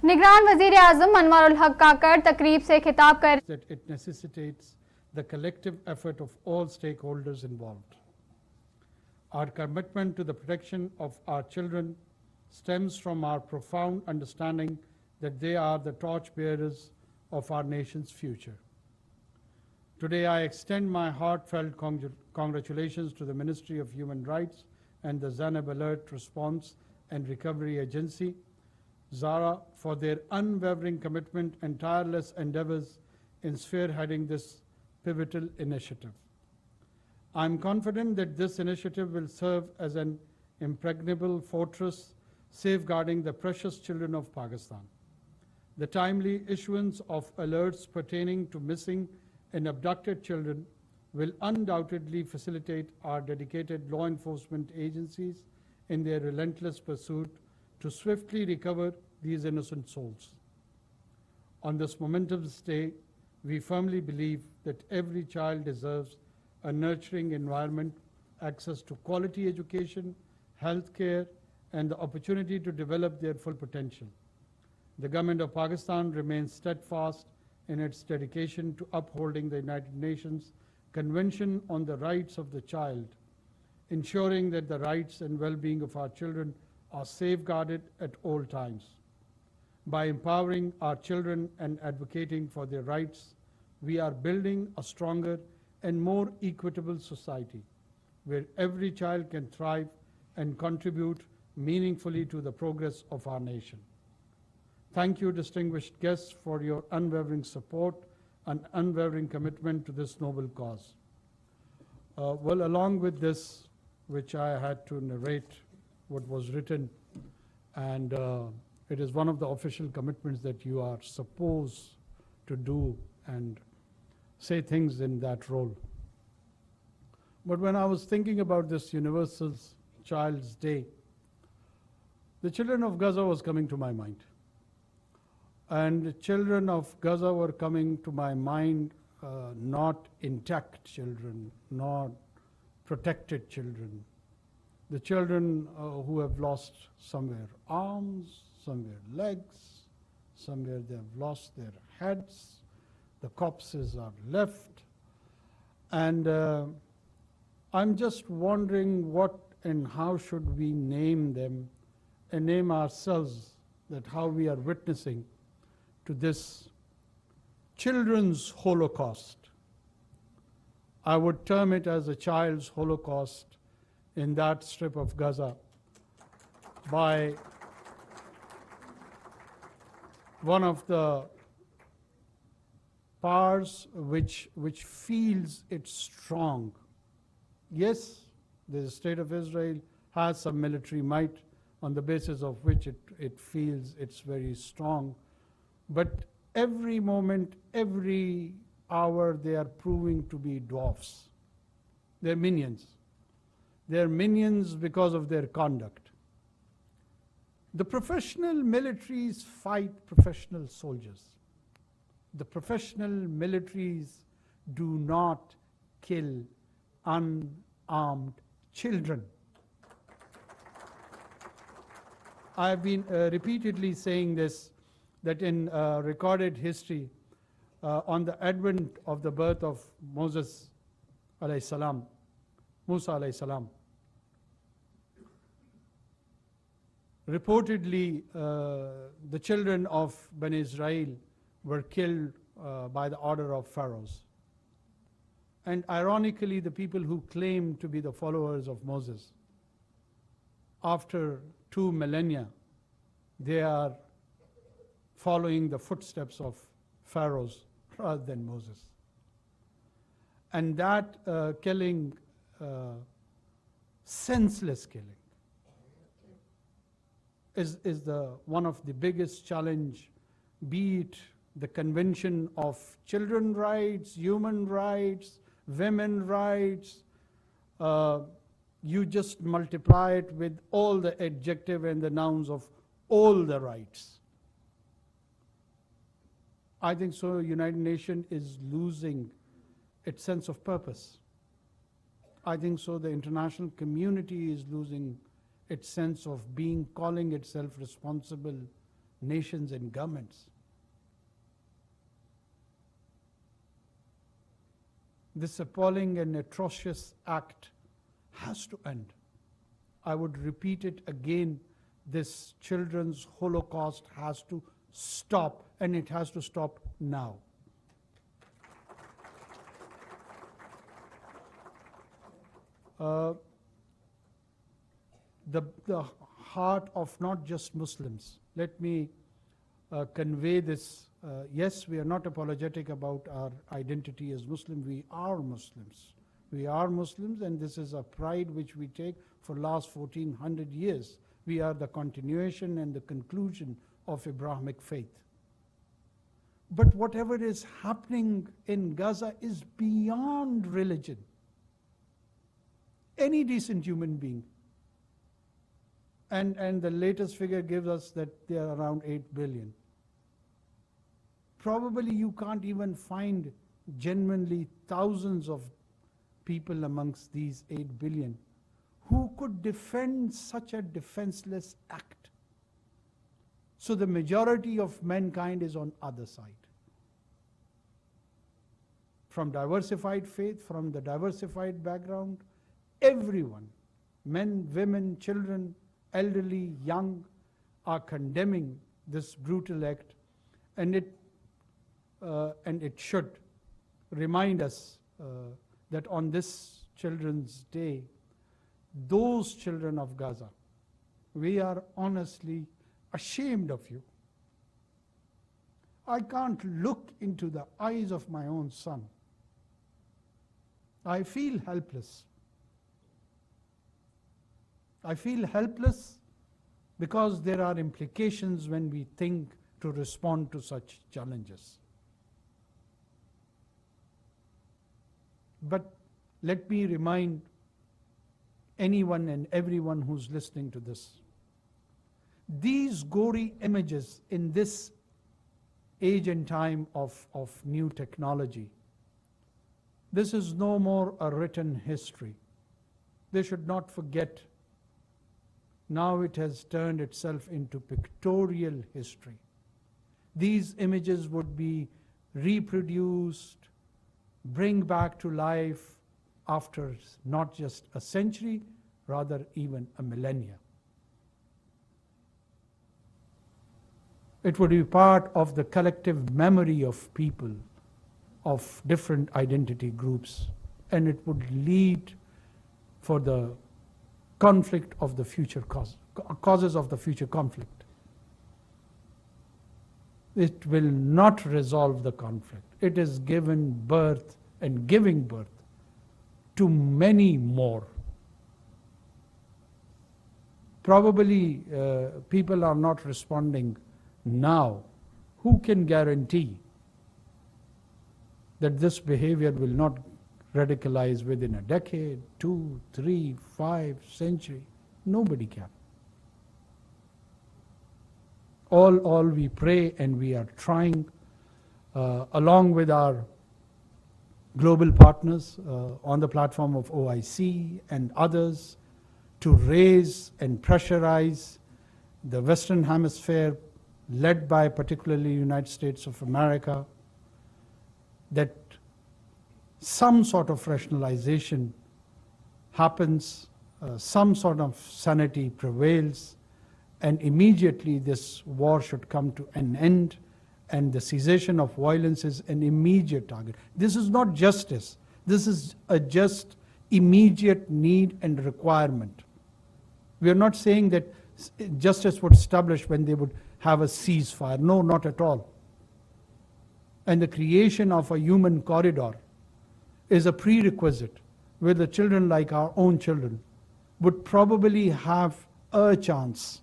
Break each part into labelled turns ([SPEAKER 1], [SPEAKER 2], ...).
[SPEAKER 1] निगरान वज़ीर आज़म अनवर हक काकर तकरीब से खिताब कर
[SPEAKER 2] that it necessitates the collective effort of all stakeholders involved. Our commitment to the protection of our children stems from our profound understanding that they are the torchbearers of our nation's future. Today, I extend my heartfelt congratulations to the Ministry of Human Rights and the Zainab Alert Response and Recovery Agency, Zara, for their unwavering commitment and tireless endeavors in spearheading this pivotal initiative. I'm confident that this initiative will serve as an impregnable fortress safeguarding the precious children of Pakistan. The timely issuance of alerts pertaining to missing and abducted children will undoubtedly facilitate our dedicated law enforcement agencies in their relentless pursuit to swiftly recover these innocent souls. On this momentous day, we firmly believe that every child deserves a nurturing environment, access to quality education, health care, and the opportunity to develop their full potential. The Government of Pakistan remains steadfast in its dedication to upholding the United Nations Convention on the Rights of the Child, ensuring that the rights and well-being of our children are safeguarded at all times. By empowering our children and advocating for their rights, we are building a stronger and more equitable society where every child can thrive and contribute meaningfully to the progress of our nation. Thank you, distinguished guests, for your unwavering support and unwavering commitment to this noble cause. Well, along with this, which I had to narrate what was written, and it is one of the official commitments that you are supposed to do and say things in that role. But when I was thinking about this Universal Child's Day, the children of Gaza was coming to my mind. And the children of Gaza were coming to my mind, not intact children, not protected children. The children who have lost somewhere arms, somewhere legs, somewhere they have lost their heads, the corpses are left. And I'm just wondering what and how should we name them and name ourselves, that how we are witnessing to this children's Holocaust. I would term it as a child's Holocaust in that strip of Gaza by one of the powers which feels it's strong. Yes, the state of Israel has some military might on the basis of which it feels it's very strong. But every moment, every hour, they are proving to be dwarfs. They're minions. They're minions because of their conduct. The professional militaries fight professional soldiers. The professional militaries do not kill unarmed children. I've been repeatedly saying this, that in recorded history, on the advent of the birth of Moses alayhi salam, Musa alayhi salam, reportedly the children of Bani Israel were killed by the order of pharaohs. And ironically, the people who claim to be the followers of Moses, after 2 millennia, they are following the footsteps of pharaohs rather than Moses. And that killing, senseless killing, is one of the biggest challenge, be it the Convention of Children Rights, Human Rights, Women Rights. You just multiply it with all the adjective and the nouns of all the rights. I think so United Nations is losing its sense of purpose. I think so the international community is losing its sense of calling itself responsible nations and governments. This appalling and atrocious act has to end. I would repeat it again, this children's Holocaust has to stop, and it has to stop now. The heart of not just Muslims. Let me convey this. Yes, we are not apologetic about our identity as Muslim. We are Muslims. We are Muslims, and this is a pride which we take for last 1400 years. We are the continuation and the conclusion of Abrahamic faith. But whatever is happening in Gaza is beyond religion. Any decent human being, and the latest figure gives us that they are around 8 billion. Probably you can't even find genuinely thousands of people amongst these 8 billion who could defend such a defenseless act. So the majority of mankind is on other side. From diversified faith, from the diversified background, everyone, men, women, children, elderly, young, are condemning this brutal act, and it should remind us that on this Children's Day, those children of Gaza, we are honestly ashamed of you. I can't look into the eyes of my own son. I feel helpless. I feel helpless because there are implications when we think to respond to such challenges. But let me remind anyone and everyone who's listening to this, these gory images in this age and time of new technology, this is no more a written history. They should not forget. Now it has turned itself into pictorial history. These images would be reproduced, bring back to life after not just a century, rather even a millennia. It would be part of the collective memory of people of different identity groups, and it would lead for the conflict of the future causes of the future conflict. It will not resolve the conflict. It is given birth and giving birth to many more. Probably people are not responding now. Who can guarantee that this behavior will not radicalize within a decade, 2, 3, 5 century? Nobody can. All we pray, and we are trying, along with our global partners on the platform of OIC and others, to raise and pressurize the Western Hemisphere, led by particularly United States of America, that some sort of rationalization happens, some sort of sanity prevails, and immediately this war should come to an end, and the cessation of violence is an immediate target. This is not justice. This is a just immediate need and requirement. We are not saying that justice would establish when they would have a ceasefire. No, not at all. And the creation of a human corridor is a prerequisite where the children, like our own children, would probably have a chance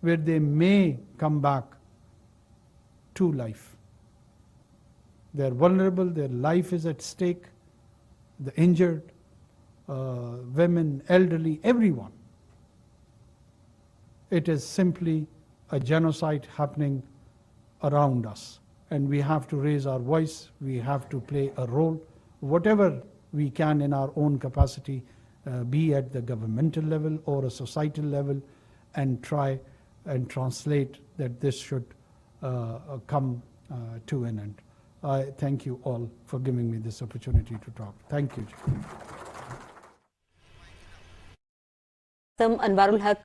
[SPEAKER 2] where they may come back to life. They're vulnerable, their life is at stake, the injured, women, elderly, everyone. It is simply a genocide happening around us. And we have to raise our voice, we have to play a role, whatever we can in our own capacity, be at the governmental level or a societal level, and try and translate that this should come to an end. I thank you all for giving me this opportunity to talk. Thank you.
[SPEAKER 3] Anwarul Haq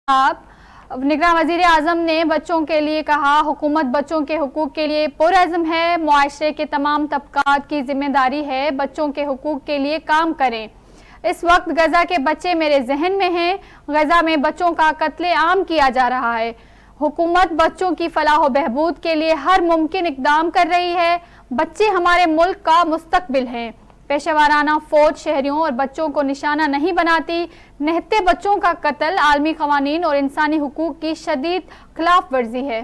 [SPEAKER 1] आप निगरान वजीर आजम ने बच्चों के लिए कहा, हुकूमत बच्चों के हुकूक के लिए पुरअज़्म है। मुआशरे के तमाम तबकात की जिम्मेदारी है बच्चों के हुकूक के लिए काम करें। इस वक्त गजा के बच्चे मेरे जहन में हैं। गजा में बच्चों का कत्ले आम किया जा रहा है। हुकूमत बच्चों की फलाह बहबूद के लिए हर मुमकिन इकदाम कर रही है। बच्चे हमारे मुल्क का मुस्तकबिल हैं। पेशेवराना फौज शहरियों और बच्चों को निशाना नहीं बनाती। निहत्ते बच्चों का कत्ल आलमी क़वानीन और इंसानी हुकूक की शदीद खिलाफ वर्जी है।